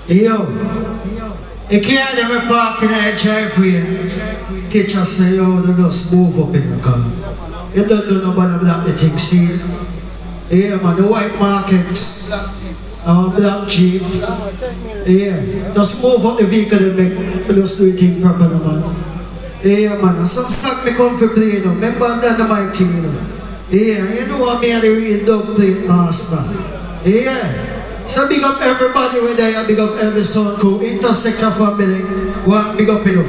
Yo, you can't ever park in a driveway. Teach us say, yo, you just move up in the car. You don't do nobody black the thing, see? Yeah, man, the white markets, black Jeep. Yeah, just move up the vehicle and make, just do it proper, man. Yeah, man, some song me come for play, you know. Remember Dynamite, you know. Yeah, you know what me and the real dub play master. Yeah. So big up everybody where they are, big up every sound crew, intersection family, one big up you.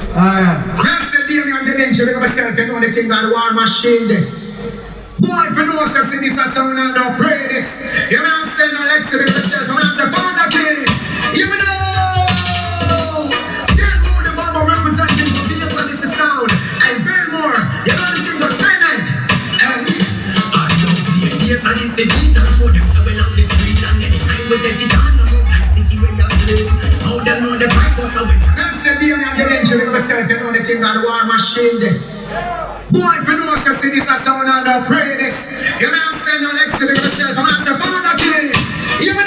Alright. Just the day on the bench, big up myself, you know the thing that the war machine this. Boy, if you know yourself, see this as sound and don't pray this. You know I'm saying no legs to be yourself, I'm saying Father King. You know! Then more the Bible representing the bass and this is sound. And very more, you know the thing was silent. And I don't see a bass and this is beat and show them so well on the street. With the guitar, no more plastic, you ain't live. How them know the pipe was away. That's the deal, and the engine of myself, you know the thing that the war machine this. Boy, if you know yourself, see this as sound and don't pray this. You know I'm saying no legs to yourself, I'm saying Father King. You know,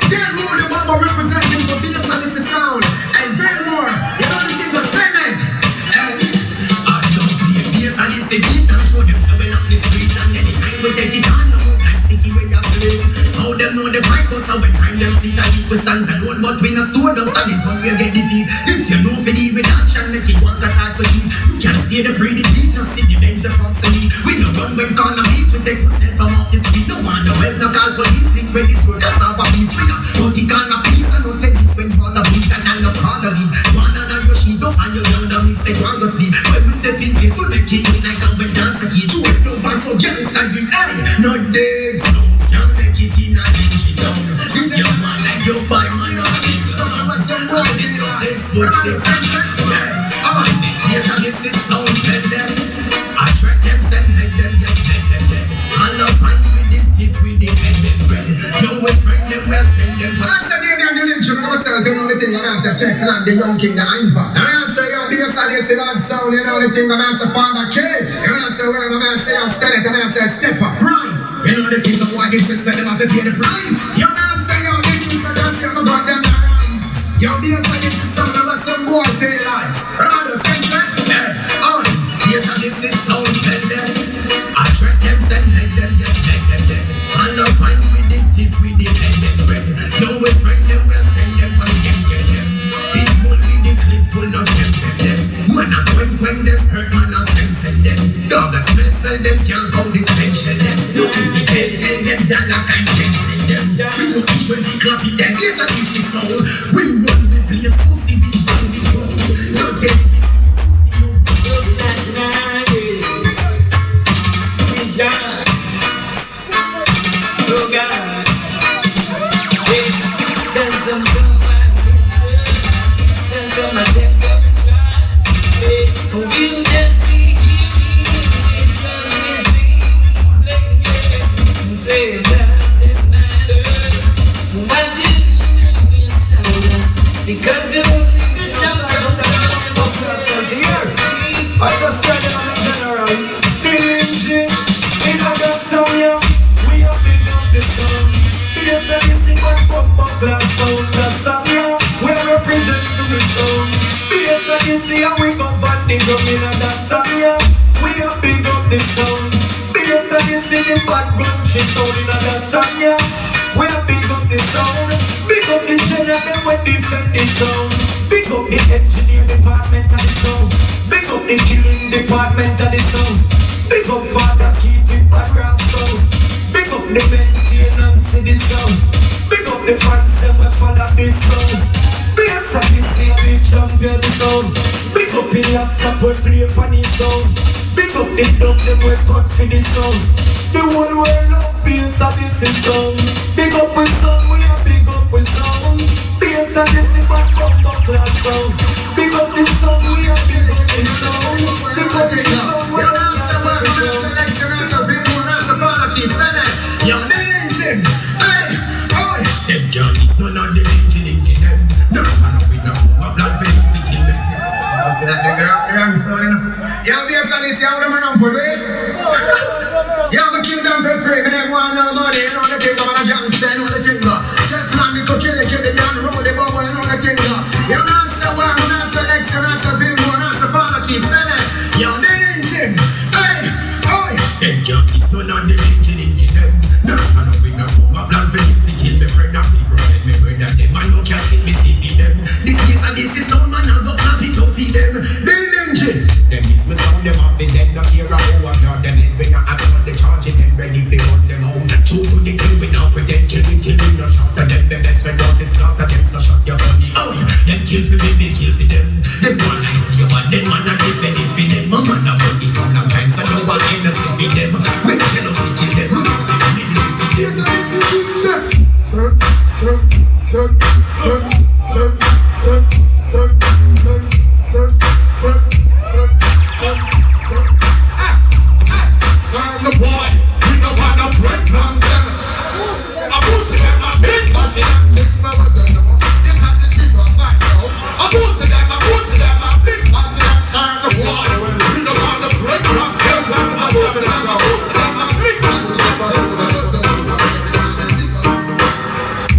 then more the Bible representing the bass and this is sound. And then more, you know the thing was silent. And I don't see a bass and this is beat and show them so well on the street. And anytime with the guitar, no more plastic, you ain't live. How them know the pipe was when time them see that equal stands alone, but we not store no standing when we get the deep. If you know for deal with action, make it want to start so deep. You can't stay the pretty deep, no see the bench of fox and eat. We no run when corner beat, we take myself from off the street. No one no help, no call police, think when this world just have a piece. We are don't think on a piece, and don't let this when for the beat, and I'm not proud of it. One on your sheet, don't find your young down, it's like one of the. When we step in place, so they kick it like I'm when dance again. You ain't no fun, so get inside the eye, no dead. You want like your body, man, I'm this is so better. I track them, send them, get better. I love fun with this tip, with the head and bread. No way, friend them, well, send them. I said, baby, I'm doing it, myself, you know the thing, I said, check land, the young king, the Iva. I say, you're being solid, say, that sound, you know the thing, I say, Father Kid. I say, well, I say, I'm steady, I say, step up, price. You know the thing, the why this is, them have to pay the price. You know, say, you're this is, I don't say, I'm about them, you're being solid, some of us, some boy, pay life. Remember, send them. Yes, and this is so better. I track them, send them, get better. I love fine with this tip, with the head and bread. No way, friend them, well, send them, but you can't get them. It's only the clip full of them. Man, I when them hurt, man, I send them. Dog, I smell them, can't go this pension them. Look if you tell them, that like I can't send them. We no even the club in them. Yes, and this is soul. We run the place, pussy, we run the road. Don't get because you don't think the jump I just tell them I'm general. The engine in a gas sound, yeah. We are big up the sound. Bass and you sing like bumper class sound. That sound, yeah. We represent to the sound. Bass and you see how we come back the drum in a that sound, yeah. We are big up the sound. Bass and you see the bad country sound in a that sound, yeah. We are big up the sound. Big up the general when we defend the sound. Big up the engineer department of the sound. Big up the killing department of the sound. Big up Father keep it across sound. Big up the maintenance of the sound. Big up the fans them we follow this sound. Bass of the the champion sound. Big up the laptop we play for the sound. Big up the dub them we cut for the sound. The whole world of bass of this sound. Big up with sound, we are big up with sound. Bass of this back up class sound. Big up the sound, we are big up with sound. Big up the sound, we are yeah, I'm a kingdom for free, but they want no money, you know the thing, I'm a gangster, you know the thing. Just man, me go kill the young road, the bubble, you know the thing. You know answer one, you know answer next, you know answer bill, you know answer father, keep saying it. Yo, the engine, hey, oi. Them junkies don't know the engine, no, man, we no fool, my blood, they kill me, friend of me, brother, me brother, them, man, no can't fit me, see them. This is and this is some man, I got happy to see them. The engine, them is me sound, them up, they dead, not here, I go, I'm not them, when I ask for the charging, them ready, they run them home. True to the kill, we now pretend, killing, no shot of them, the best friend of the slaughter, them, so shot your money. Oh, them kill for me, they kill for them. Them one I see you, and them one I give it for them. My man, I want it from them time, so no one in the city, them. When the jealousy kill them, yes, the boy, we don't want no break from them. I'm boosting them, I'm big bossy. Big mama, this have to see what's like, yo. I'm boosting them, I'm big bossy. I'm the boy, we don't want no break from them. I'm boosting them, I'm big bossy.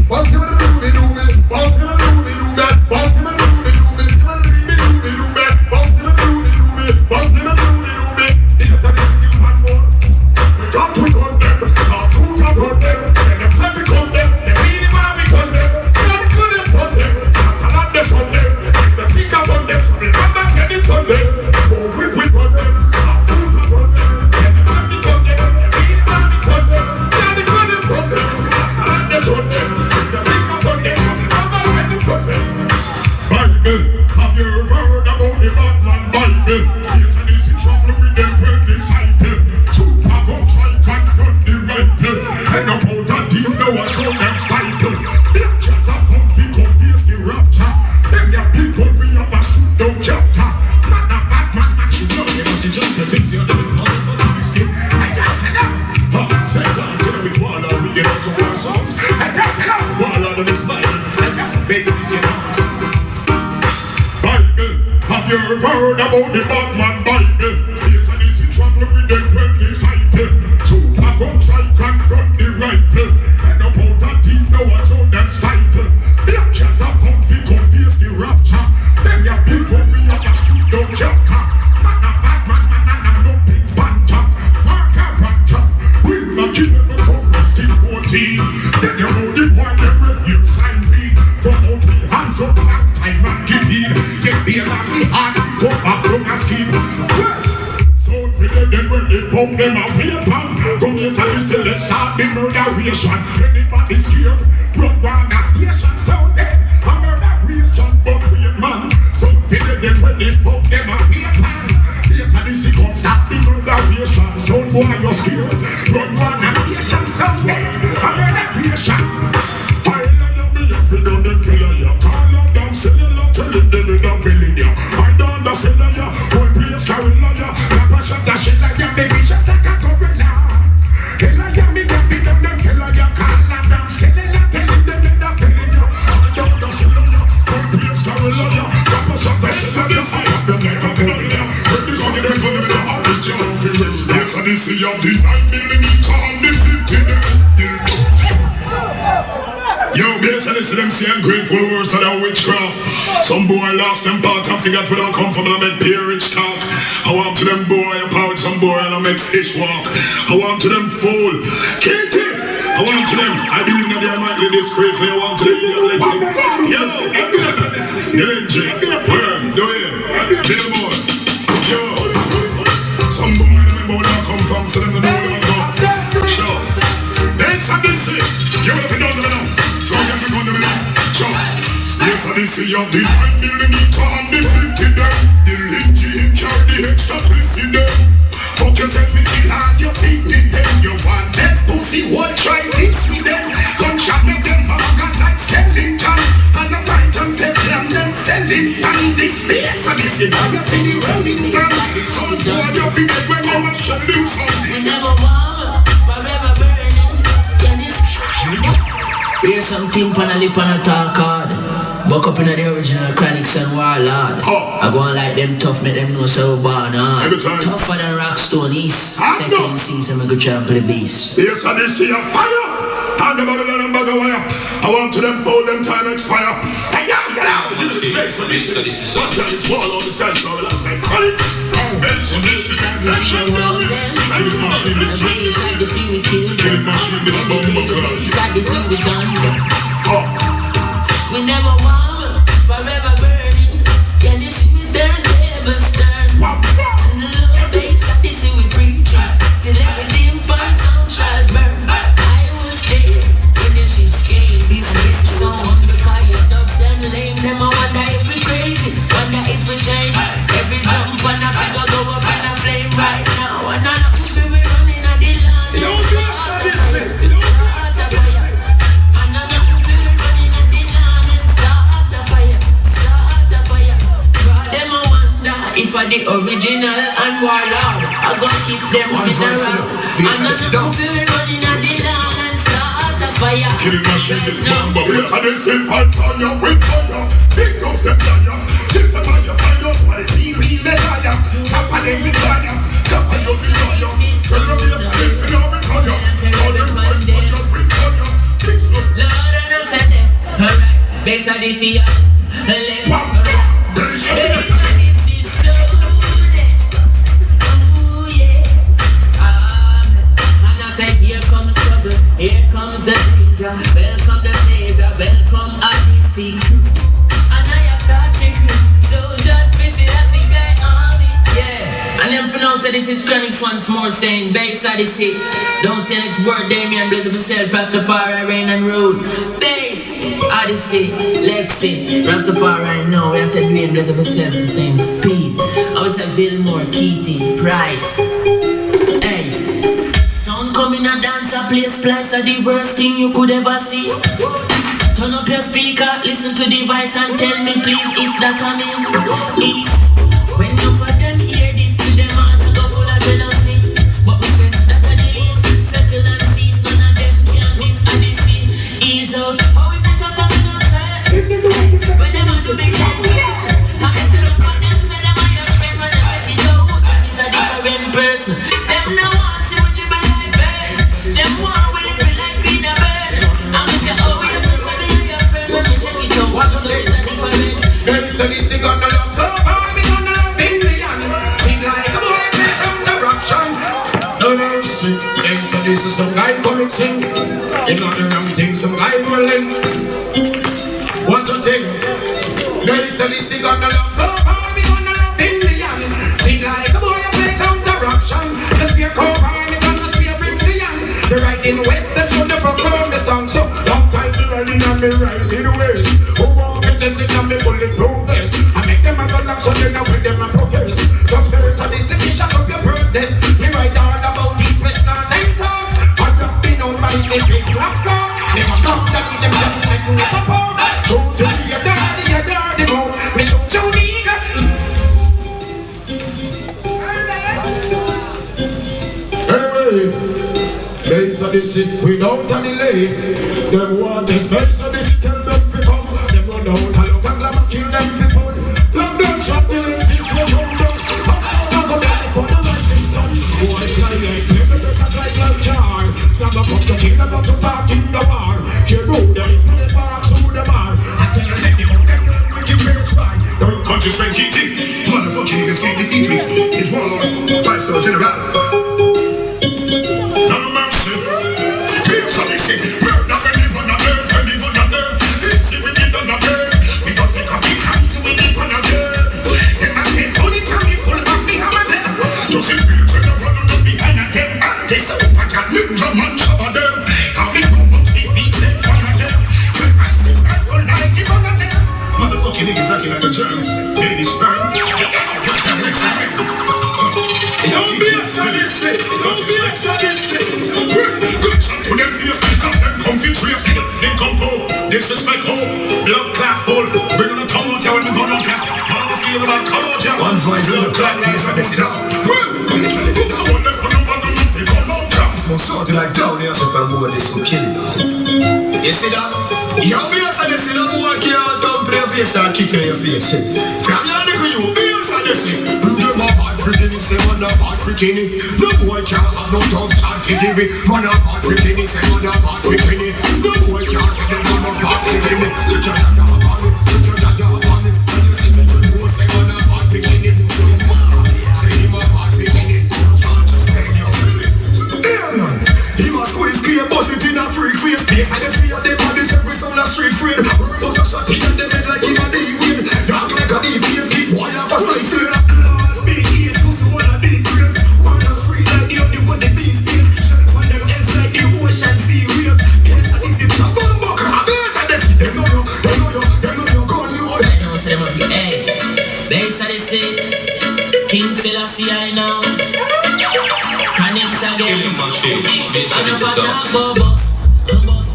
What's gonna do me, do me? What's gonna do me, do me? What's gonna do me, do me? What's gonna do me, do me? What's gonna do me, do me? What's gonna do me, do me? It's a big one more. Got to gun them, got to gun them, and them let me gun them, they really want me gun them, not good as gun them, not a lot they gun them, if they pick up on them, so they come back and it's on them, go whip gun them, got to gun them, and them let me gun them, they really want me gun them, not the good as gun them, not a lot they gun them, if they pick up on them, so they come back and it's on them. Bible, have you heard about the Batman Bible? Yes, and it's in trouble with them 12 disciples. And about that team, no one show them title. Them chat up on people, face the rapture. Them your people, we have a shoot down chapter. Man a bad man, man should know you must just the things you're doing. I don't know. Say that, you know, it's one of the girls of our songs. I don't know. One of this mind, I just basically say that. Bible, have you heard about the Batman Bible? Yes, and it's in trouble with them 12 disciples. Come try confront the rifle. And about that team, no one show them stifle. Them cats are comfy, come face the rapture. Them your people, we have a shoot down chapter. Man a bad man, man a no big banter. Mark a banter. We'll not kill them from Rusty 14. Then you know the one that will you sign me. Come out with hands up, long time and give in. Get me a lot of hand, go back from a scheme. Then when they pump them up here, come here, so you say let's start the murderation. Anybody scared? Run down the station, so then a murderation, but weird man. So then when they pump them up here, come yes, and this come start the murderation. So boy, you're scared. Run down the station, so then a murderation. I love me if you don't kill you. Call you down, sell you love, tell you they will not believe you. I don't know, sell you, one place carry lawyer. Shut that shit like your baby, just like a gorilla. Hell, I am me, get it up, them kill you. Call them down, selling you, telling them they're not feeling you. I don't know, selling you, one place carry lawyer. Shut that shit like your baby, them like a gorilla. When this one is going to be the this you don't feel it. Yes, and this is your D9mm, call me 50. Yo, yes, and this is them saying grateful words to their witchcraft. Some boy lost them part and forgot where they come from and I make peerage talk. I want to them boy about some boy and I make fish walk. I want to them fool, Katie. I want to them, I do know they might be discreetly. I want to them, yo, Electric, worm, do it. Billboard, yo. Some boy remember where I come from, so them know where I go. Sure. Yes, I did see. You will be done with them. Don't get me going to me now. Sure. Yes, I did see you. The 9 millimeter and the 50 them. The Lindy carry the extra 50 them. Fuck yourself, me kill hard, you beat me them. You want that pussy, what try this with them? Gunshot make them organ like sending can. And the right and take them sending. And this place, I did see. Now you see the running down. So what you feel like when you shut them from. We never warm, forever burning. Here's something pan a lip and a talk hard. Buck up in the original Chronics and Warlord. I go on like them tough, make them know so born hard. Tougher than Rockstone East. Second season, I go trample the beast. Yes, I did see a fire. And the bottle and bag of wire. I want to them fold them time expire. Hey, yo, get out. You just make some this. Watch out, it's wall on the sky, so I say, call it. We never warm, forever burning. Can you see me turn tables turn? And the love base that they see we preach. Still everything fun, sound shall burn. I will stay when this shit came. This is so because you dubs them lame. Them I wonder if we crazy, wonder if we change. Every jump on a figure go up in a flame right now. And I know we be running at the land. If I the original and warlord, I gonna keep them funeral. And I know we running at the land and start a fire. Kill machine is bomb, but I did say fight fire with fire. Big dogs them fire. This the fire, fire, why we real fire. Tap on them with fire. Tap on them with fire. When you be a police, we know with fire. All them fight fire with fire. Lord, and I said it. Alright, base of this year. Here comes the danger, welcome the savior, welcome Odyssey. And I start to so just busy as the guy army. Yeah, and then pronounce that this is Chronics once more saying, base Odyssey. Don't say next word, Damien, bless myself, Rastafari, reign and rule. Base Odyssey, Lexi, Rastafari, no, I said name, bless myself, the same speed. I was a Fillmore, Kitty, Price. Come in a dance, a play splice are the worst thing you could ever see. Turn up your speaker, listen to the voice and tell me please if that coming is. When you for them hear this, to them heart to go full of jealousy. But we say that are the least, settle and cease, none of them can this and this ease out. How if you just come in and say, when them are to be young, and they sit up on them, say them are your friend when they take it out. And it's a different person. Them no one see what you been like. Them war will it be like in a bed. I'm just say, oh, you're supposed to be your friend. Let me check it out. What's the different? Baby, so this sing on the love. Me on the love in the end. Sing like a boy, play comes the roction. No mercy. Then so this is some guy coming sing. You know the wrong thing, some guy rolling. What to take? Baby, so this sing on the love. Me on the love in the end. Sing like a boy, play comes the roction. The spear cover. The right in west, that should never come the song. So long time me riding and me right in west. Who want me to sing and me bulletproof vest? I make them a gun lock so they know when them a profess. Don't spirits of this city, shut up your purpose. Me write all about east, west, north, and south. I'm not been on by the big black car. Never stop that Egyptian like we never fall. True to be a dirty boy. Me show you the anyway. Base of this shit without a delay. Them want this base of this shit, tell them to come. Them run out and look and glamour, kill them to fun. Long them shot till them teach them come down. Fast down and go back for the rising sun. Boy fly like never better drive like jar. Never come to kill them, not to talk in the bar. Kill who them, they pass through the bar. I tell you let them out, we give face by. Conscious man, keep it. Motherfucking niggas can't defeat me. It's warlord, 5-star general. Murder, when we run a girl, when we run a girl. See we did on a girl. We got take a big hands. It's like in a germ. Baby sperm. Don't be a sadistic. Don't be a sadistic. To them face, because them comfy trace. They come for disrespect home. Blood clot full. We're gonna come out here when we go down here. How do you feel about come out here? One voice, blood clot like listen up. Someone left for no one to move it come out here. Smoke something like down here, so I'm more this will kill you. You see that? You be a sadistic, no boy can't dump your face and kick in your face. From your nigga, you be a sadistic. Them a bad freaking, say man a bad freaking. No boy can't have no dog chat for give me. Man a bad freaking, say man a bad freaking. No boy can't say them man a bad freaking. Look at that upon it, look at that upon it. And you see me, you say man a bad freaking. Say him a bad freaking. Can't just take your feeling. Damn man, he must squeeze clear, bust it in a freak face. Yes, I just see a dead bodies every sound a street friend. Bust a shot in the head like him a D-win. Dark like a D-win, keep wire for side still. Big head, pussy wanna be great. Wanna free like the only one the beast in. Shut on them heads like the ocean sea wave. Yes, I think it's a bumbo. Yes, I just them know you, them know you, them know you, gun load. I know say them a hey, base of the sea, King Selassie I know. Connects again. I never talk about bus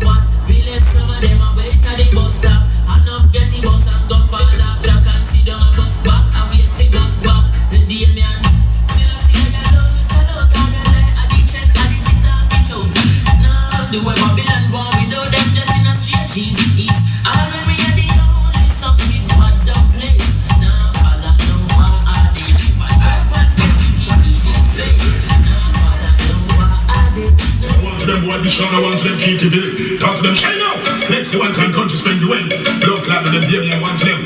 what? We left some of them a wait at the bus stop. Enough get the bus and go for the track and sit down a bus back and wait for bus back. The day man, Selassie I love you so low, can't rely addiction, addiction and bitch out. No, the way Babylon born without them just in a straight cheese is. All when we are the only song we had the play. Now follow no more addict. If I jump and get easy play. Now follow no more addict. I want to them boy be strong, I want to them keep to build. Talk to them shine now. Let's see one time country spend the wind. Blood clap with them baby I want to them.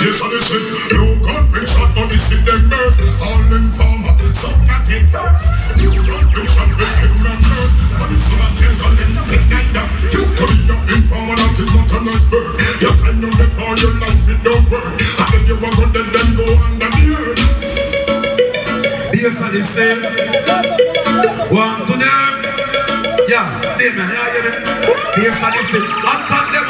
Yes, I listen. You got rich shot on the sick them birds. All informer, some nothing first. You got rich shot breaking members. But it's not them on them nothing neither. You tell me you're informer, not it's not a nice bird. You can know before your life it don't work. And if you want to then go under the earth. Be a sadistic. One to them. Yeah, they man, yeah, you know. Be a sadistic. Action them,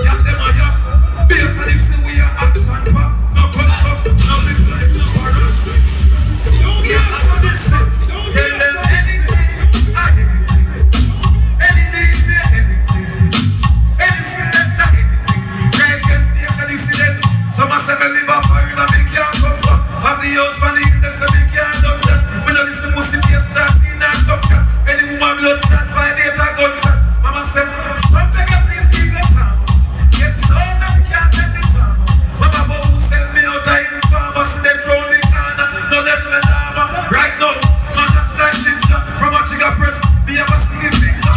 yeah, them, yeah. Be a sadistic, we are action pop. No custom, no big life. Don't be a sadistic. Tell them anything, anything. Guys can be a sadistic. Some of them live up in a big yard, come back. Have the house money, that's a big yard, done that. When I listen to Musti, yes, that's in that doctor. Any woman blood clot, violate a gunshot. Mama said, stop the gas, please keep the farm. Get down that we can't take the farm. Mama boy who sell me out of the farm, see them throw the corner, no them the lava. Right now, man just like ginger, from a chica press, me have a sticky finger.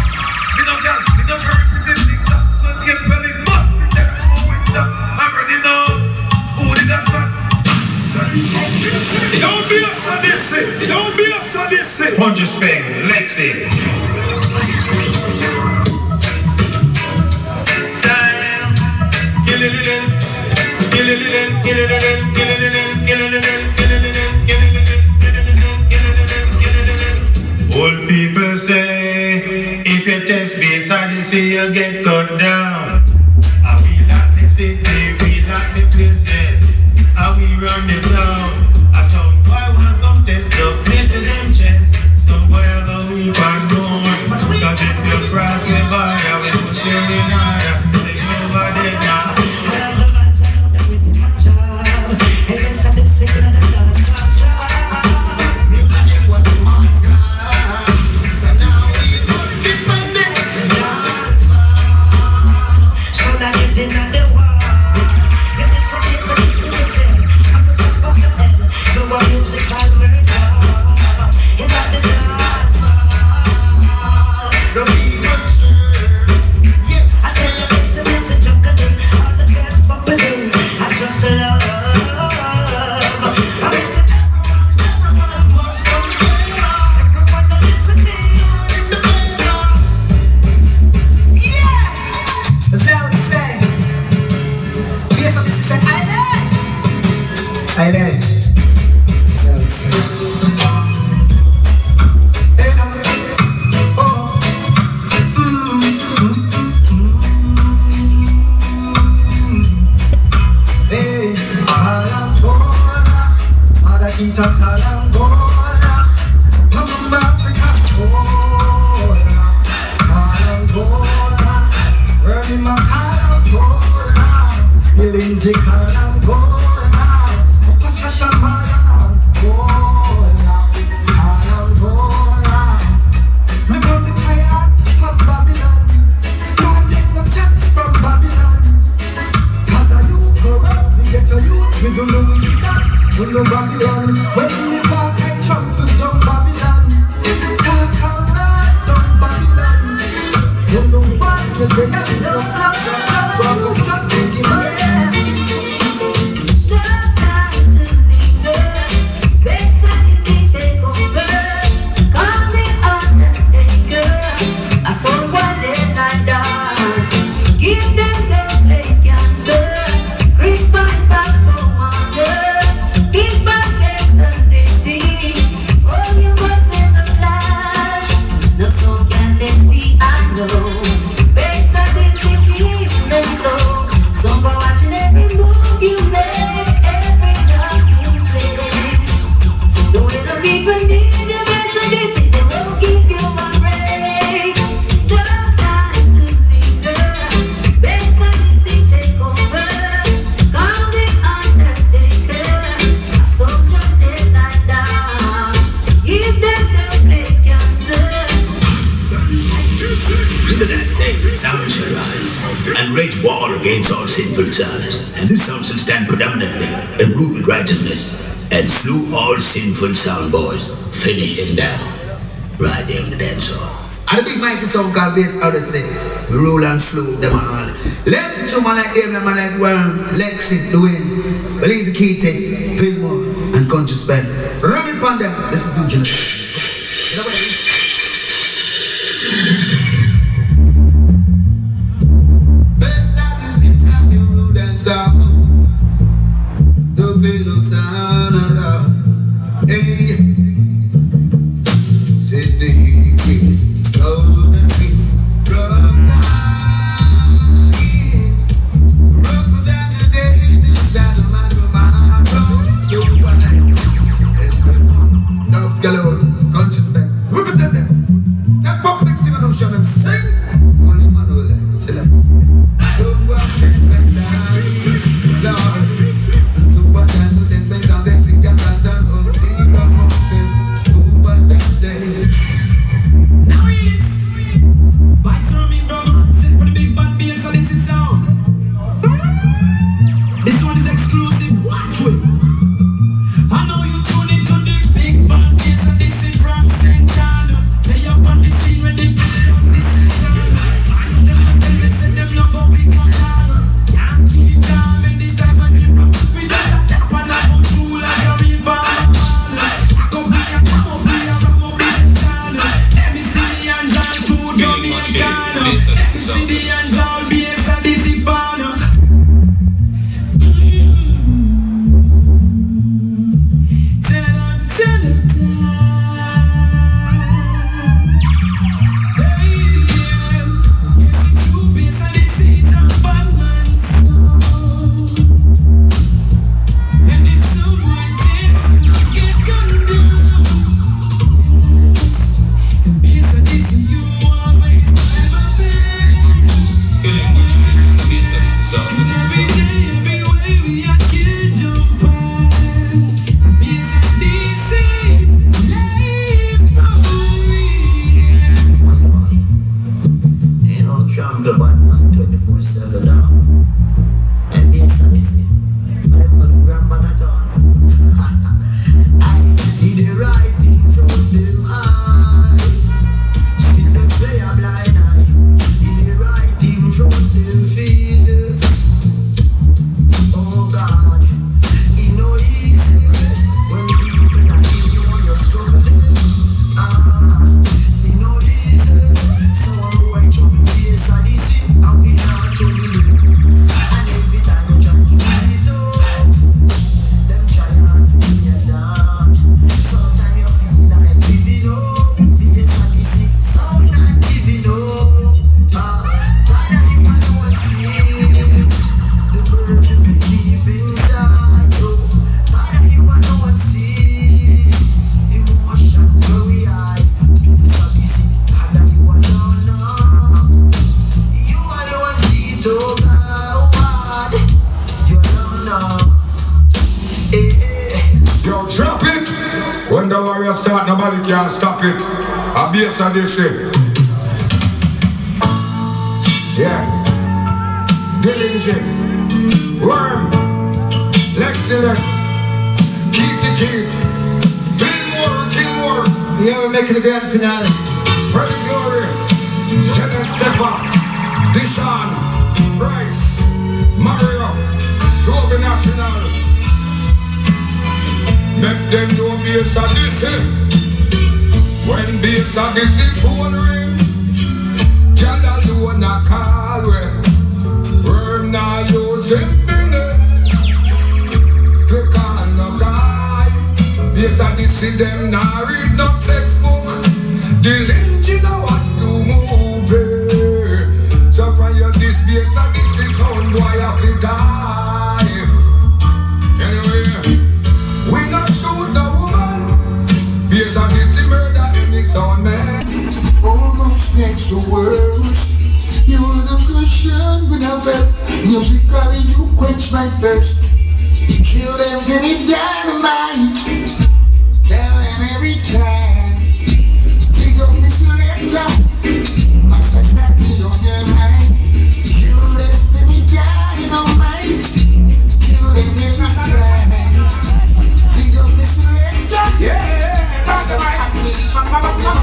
Me no gas, me no very pretty finger. So it gets spelling must be next to a winter. I'm ready now, who did that track? Don't be a sadistic, don't be a sadistic. Punch Speng, Lexi. Old people say, if you test base and you see you get cut down. And we like the city, we like the places, and we run the town. And some boy wanna come test up, play to them chest. Some boy have a weep and don't. Cause if you cross me by, I will put you in higher. Take nobody down. Rosita Calangola, Mama Africa, Calangola, Ernie Calangola, Lindsay Calangola, Pasha Calangola, Calangola. Me come to fire from Babylon, can't take no chat from Babylon. Cause I you corrupt, we get your youth, we don't know we got. We know Babylon, when we walk like trumpets down Babylon. Talk alright down Babylon. Don't know what you say, I'm no black. From the top, take it back. And rage war against all sinful sons. And this sound shall stand predominantly in rule with righteousness, and slew all sinful sound boys, finishing them right there in the dance hall. And the big mighty song called Bass Odyssey. We rule and slew them all. Let the man like them, man like Worm, Lexi, Dwayne, Belize Keating, Fillmore, and Country Spend. Run it upon them. This is New Galore. When the warrior start, nobody can stop it. A bass of this shit. Yeah. Dillinger. Worm. Lex. Keep the keep. Kill more. Yeah, we're making the grand finale. Spread the glory. Stepper. Dishon. Bryce. Mario. Toby National. Make them know bass of this. When bass of this phone ring, Jah alone a call we. Worm now using minutes to call no guy. Bass of this them now read no sex book. The engine now watch new movie. So from your this bass of this is sound boy have to die. Anyway, we not shoot the woman. Bass of this murder in the sound man. Almost next to words. You were the cushion when I felt musically you quench my thirst. Kill them, give me dynamite. Tell them every time. Dig up me selector. Must have got me on your mind. Kill them, give me dynamite. Kill them every time. Dig up me selector. Yeah, Must have got me on your mind.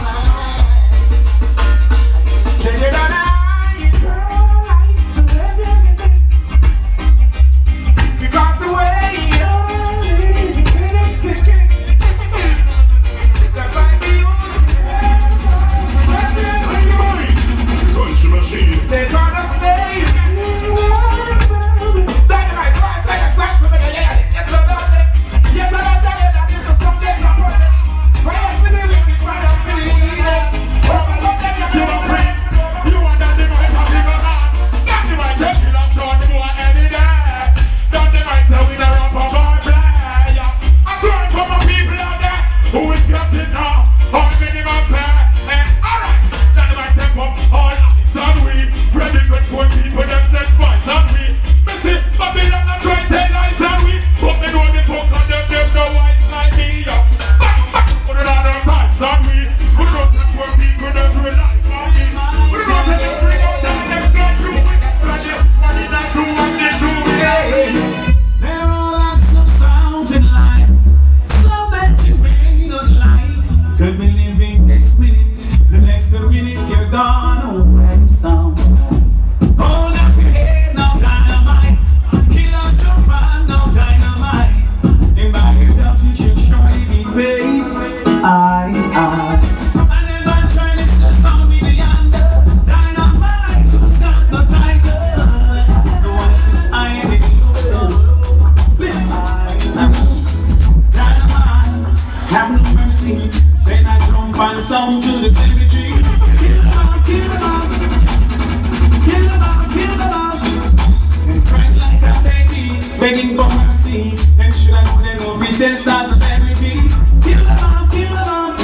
Begging for mercy, and should I know they know me, then start the everything. Kill them out, kill them out.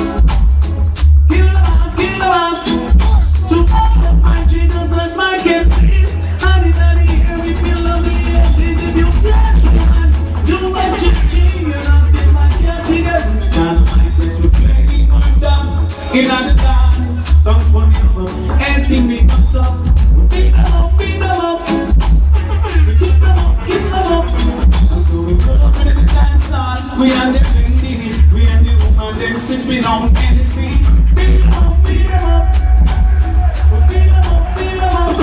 Kill them out, kill them out. To all of my jiggers and my MCs, and in the air, if you love me, and if you flash one, you are changing, you're not in my category. Dynamite is to play my dance, in the dance, songs for me, asking me what's up. Beat them up, beat them up. Keep them up, keep them up. So we put up in the dance hall. We are the ladies, we are the woman, them sipping on Odyssey. Beat them up, beat them up. Beat them up, beat them up.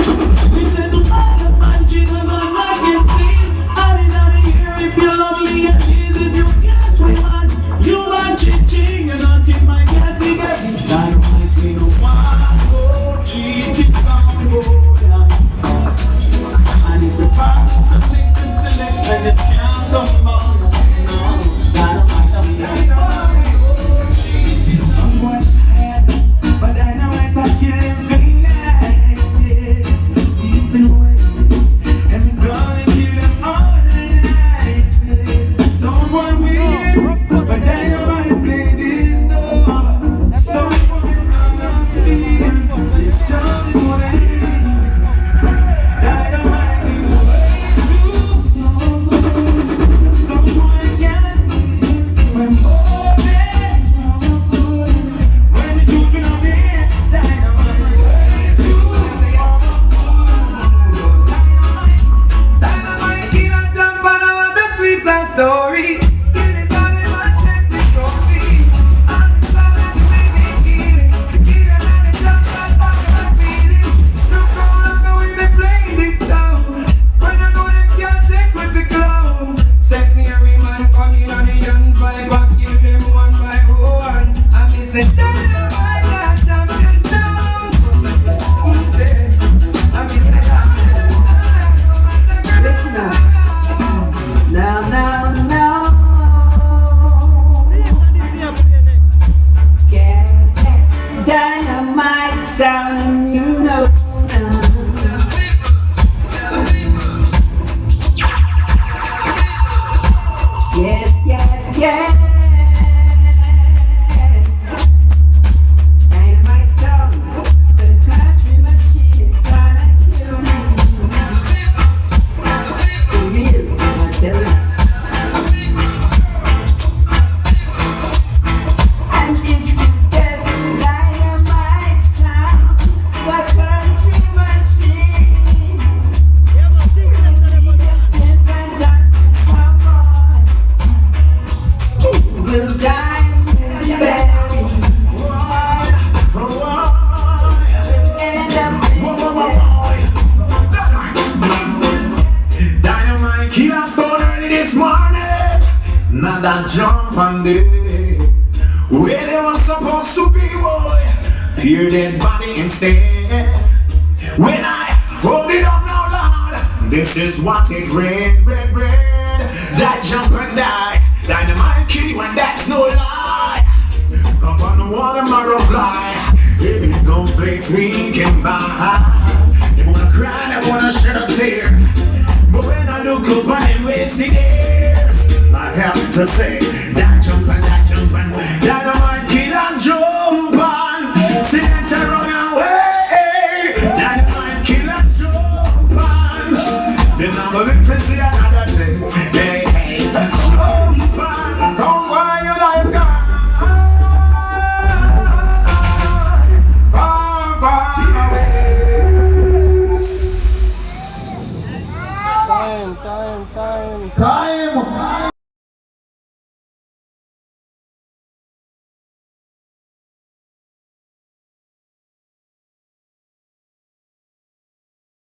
We said to all the man jiggers on my MCs. And in the air, if you're lovely and easy, if you catch one, you are ching-ching, you're not in my category. Dynamite, we don't want to go, ching-ching, sound go down. And if the parents are quick to select, then it can't come on. No, Dynamite, I'm there. Someone had, but I sad story. It is all in my technical see. I'm the silence to make it healing. The key and it's just like my feeling. So cold, I'm going to play this song. When I know them can't take with the clown. Set me every man coming on the young vibe. I kill them one by one. I miss it. Dynamite, champion sound. I miss it. Listen up. Now. Get that dynamite sound and you know now. Yes. Dynamite sound. The country machine is gonna kill me. For real, I tell you. And if you guess dynamite sound, the country machine. Will die in the bed. Dynamite killer so early this morning. Now that jump on day where they were supposed to be, boy. Pure dead body instead. When I hold it up now, Lord, this is what it red. That jump and die. Dynamite kill you and that's no lie. Up on the water, marrow fly. Baby, no place we can buy. They wanna cry, they wanna shed a tear. But when I look up on them wasted years, I have to say, that jump and dynamite kill and jump on. See that to run away. Dynamite kill and jump on. Then I'm a bit prissy